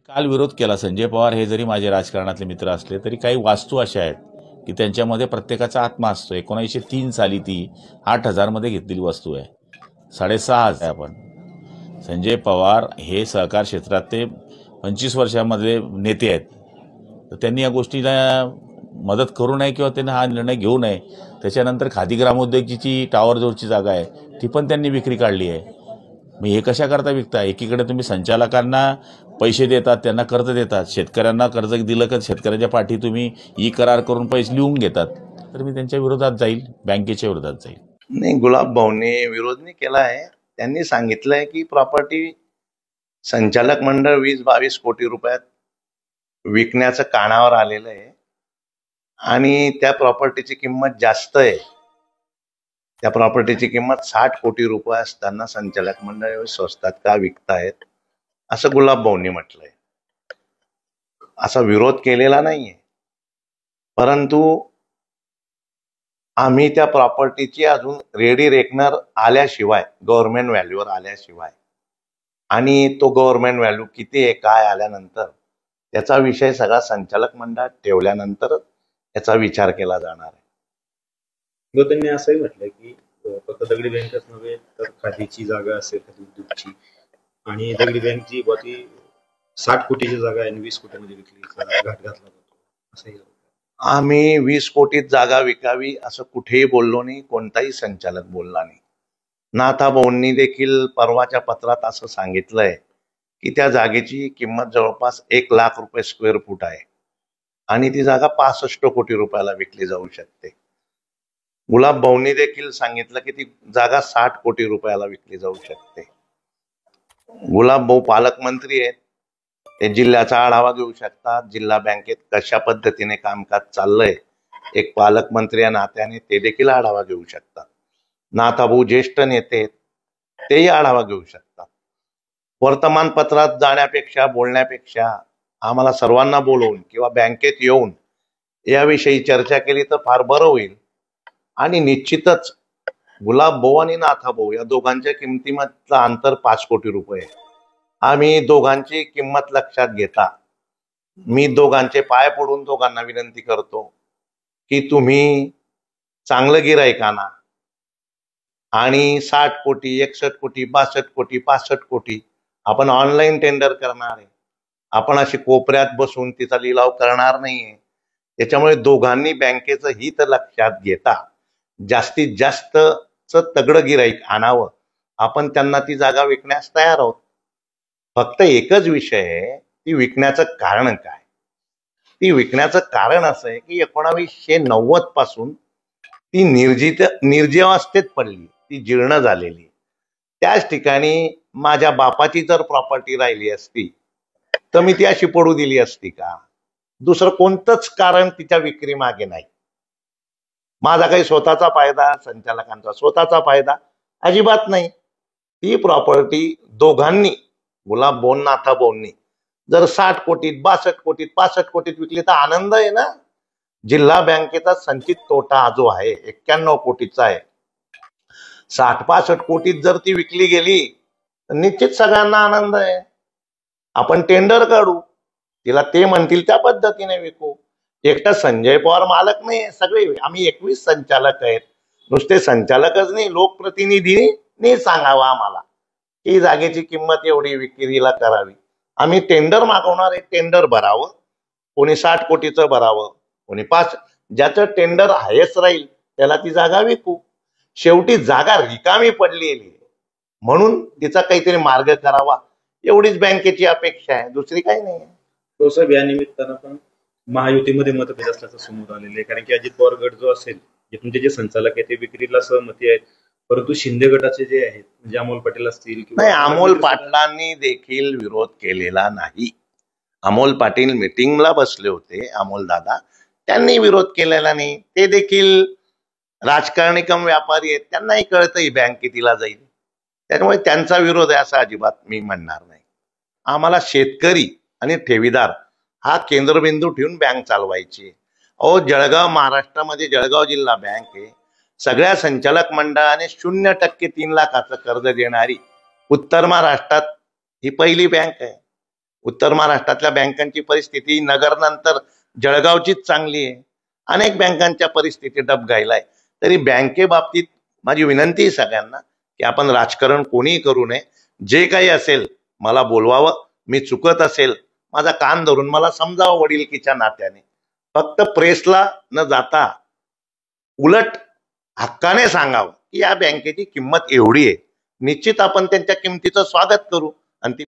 काल विरोध केला. संजय पवार हे जरी माझे राजकारणातले मित्र असले तरी काही वास्तू अशा आहेत की त्यांच्यामध्ये प्रत्येकाचा आत्मा असतो. 1903 साली ती 8,000 मध्ये घेतलेली वस्तू आहे. 6,500 आहे. आपण संजय पवार हे सहकार क्षेत्रात ते 25 वर्षांमधले नेते आहेत. तर त्यांनी या गोष्टीला मदत करू नये किंवा त्यांनी हा निर्णय घेऊ नये. त्याच्यानंतर खादी ग्रामोद्योगची टॉवर जोरची जागा आहे ती पण त्यांनी विक्री काढली आहे. मग हे कशा करता विकता? एकीकडे तुम्ही संचालकांना पैसे देतात, त्यांना कर्ज देतात, शेतकऱ्यांना कर्ज दिलं का शेतकऱ्याच्या पाठी तुम्ही ई करार करून पैसे लिहून घेतात. तर मी त्यांच्या विरोधात जाईल, बँकेच्या विरोधात जाईल. नाही, गुलाब भाऊने विरोध नाही केला आहे. त्यांनी सांगितलंय की प्रॉपर्टी संचालक मंडळ 20-22 कोटी रुपयात विकण्याचं कानावर आलेलं आहे आणि त्या प्रॉपर्टीची किंमत जास्त आहे. त्या प्रॉपर्टीची किंमत 60 कोटी रुपये असताना संचालक मंडळ स्वस्तात का विकतायत असं गुलाब भाऊंनी म्हटलंय. असा विरोध केलेला नाहीये, परंतु आम्ही त्या प्रॉपर्टीची अजून रेडी रेकनर आल्याशिवाय, गव्हर्नमेंट व्हॅल्यूवर आल्याशिवाय आणि तो गव्हर्नमेंट व्हॅल्यू किती आहे काय आल्यानंतर त्याचा विषय सगळा संचालक मंडळात ठेवल्यानंतर याचा विचार केला जाणार आहे. त्यांनी असंही म्हटलंय की फक्त दगडी बँकच नव्हे तर खादीची जागा असेल, खादी उद्योगची, आणि दगडी बँकची ती 60 कोटीची जागा आहे 20 कोटीमध्ये विकली, घाट घातला जातो असंही. आम्ही 20 कोटीत जागा विकावी असं कुठेही बोललो नाही, कोणताही संचालक बोलला नाही. नाथा भाऊंनी देखील परवाच्या पत्रात असं सांगितलंय की त्या जागेची किंमत जवळपास 1 लाख रुपये स्क्वेअर फूट आहे आणि ती जागा 65 कोटी रुपयाला विकली जाऊ शकते. गुलाब भाऊंनी देखील सांगितलं की ती जागा 60 कोटी रुपयाला विकली जाऊ शकते. गुलाब भाऊ पालकमंत्री आहेत, ते जिल्ह्याचा आढावा घेऊ शकतात. जिल्हा बँकेत कशा पद्धतीने कामकाज चाललंय एक पालकमंत्री या नात्याने ते देखील आढावा घेऊ शकतात. नाथाभाऊ ज्येष्ठ नेते तेही आढावा घेऊ शकतात. वर्तमानपत्रात जाण्यापेक्षा बोलण्यापेक्षा आम्हाला सर्वांना बोलवून किंवा बँकेत येऊन याविषयी चर्चा केली तर फार बरं होईल. आणि निश्चितच गुलाब भाऊ आणि नाथा भाऊ या दोघांच्या किमतीमधलं अंतर 5 कोटी रुपये. आम्ही दोघांची किंमत लक्षात घेता मी दोघांचे पाय पडून दोघांना विनंती करतो की तुम्ही चांगलं गिराईक आणा आणि 60 कोटी 61 कोटी 62 कोटी 65 कोटी आपण ऑनलाईन टेंडर करणार आहे. आपण अशी कोपऱ्यात बसून तिचा लिलाव करणार नाहीये. त्याच्यामुळे दोघांनी बँकेचं हित लक्षात घेता जास्तीत जास्तच तगडं गिराईक आणावं. आपण त्यांना ती जागा विकण्यास तयार आहोत. फक्त एकच विषय आहे, ती विकण्याचं कारण काय? ती विकण्याचं कारण असं आहे की 1990 पासून ती निर्जीवावस्थेत पडली, ती जीर्ण झालेली. त्याच ठिकाणी माझ्या बापाची जर प्रॉपर्टी राहिली असती तर मी ती अशी पडू दिली असती का? दुसरं कोणतंच कारण तिच्या विक्री मागे नाही. माझा काही स्वतःचा फायदा, संचालकांचा स्वतःचा फायदा अजिबात नाही. ती प्रॉपर्टी दोघांनी गुलाब भाऊ नाथा भाऊंनी जर 60 कोटीत 62 कोटीत 65 कोटीत विकली तर आनंद आहे ना. जिल्हा बँकेचा संचित तोटा जो आहे 91 कोटीचा आहे. 60-65 कोटीत जर ती विकली गेली तर निश्चित सगळ्यांना आनंद आहे. आपण टेंडर काढू, तिला ते म्हणतील त्या पद्धतीने विकू. एकटा संजय पवार मालक नाही, सगळे आम्ही 21 संचालक आहेत. नुसते संचालकच नाही, लोकप्रतिनिधींनी सांगावं आम्हाला की जागेची किंमत एवढी विक्रीला करावी. आम्ही टेंडर मागवणार आहे, टेंडर भरावं. कोणी 60 कोटीचं भरावं, कोणी 5. ज्याचं टेंडर हायस्ट राहील त्याला ती जागा विकू. शेवटी जागा रिकामी पडलेली म्हणून तिचा काहीतरी मार्ग करावा एवढीच बँकेची अपेक्षा आहे, दुसरी काही नाही. तो साहेब या निमित्तानं पण महायुतीमध्ये मतभेद असल्याचं समोर आलेलं आहे. कारण की अजित पवार गट जो असेल, जे तुमचे जे संचालक आहेत ते विक्रीला सहमती आहेत, परंतु शिंदे गटाचे जे आहेत म्हणजे अमोल पाटील असतील नाही, अमोल पाटलांनी देखील विरोध केलेला नाही. अमोल पाटील मीटिंगला बसले होते, अमोल दादा, त्यांनी विरोध केलेला नाही. ते देखील राजकारणी कम व्यापारी आहेत, त्यांनाही कळतं ही बँक कितीला जाईल. त्यामुळे त्यांचा विरोध आहे असं अजिबात मी म्हणणार नाही. आम्हाला शेतकरी आणि ठेवीदार हा केंद्रबिंदू ठेवून बँक चालवायची. जळगाव, महाराष्ट्रामध्ये जळगाव जिल्हा बँक आहे. सगळ्या संचालक मंडळाने 0% 3 लाखाचं कर्ज देणारी उत्तर महाराष्ट्रात ही पहिली बँक आहे. उत्तर महाराष्ट्रातल्या बँकांची परिस्थिती नगरनंतर जळगावचीच चांगली आहे. अनेक बँकांच्या परिस्थिती डबघाईलाय. तरी बँकेबाबतीत माझी विनंती आहे सगळ्यांना की आपण राजकारण कोणीही करू नये. जे काही असेल मला बोलवावं, मी चुकत असेल माझा कान धरून मला समजावं वडिलकीच्या नात्याने. फक्त प्रेसला न जाता उलट हक्काने सांगावं की या बँकेची किंमत एवढी आहे. निश्चित आपण त्यांच्या किमतीचं स्वागत करू आणि ती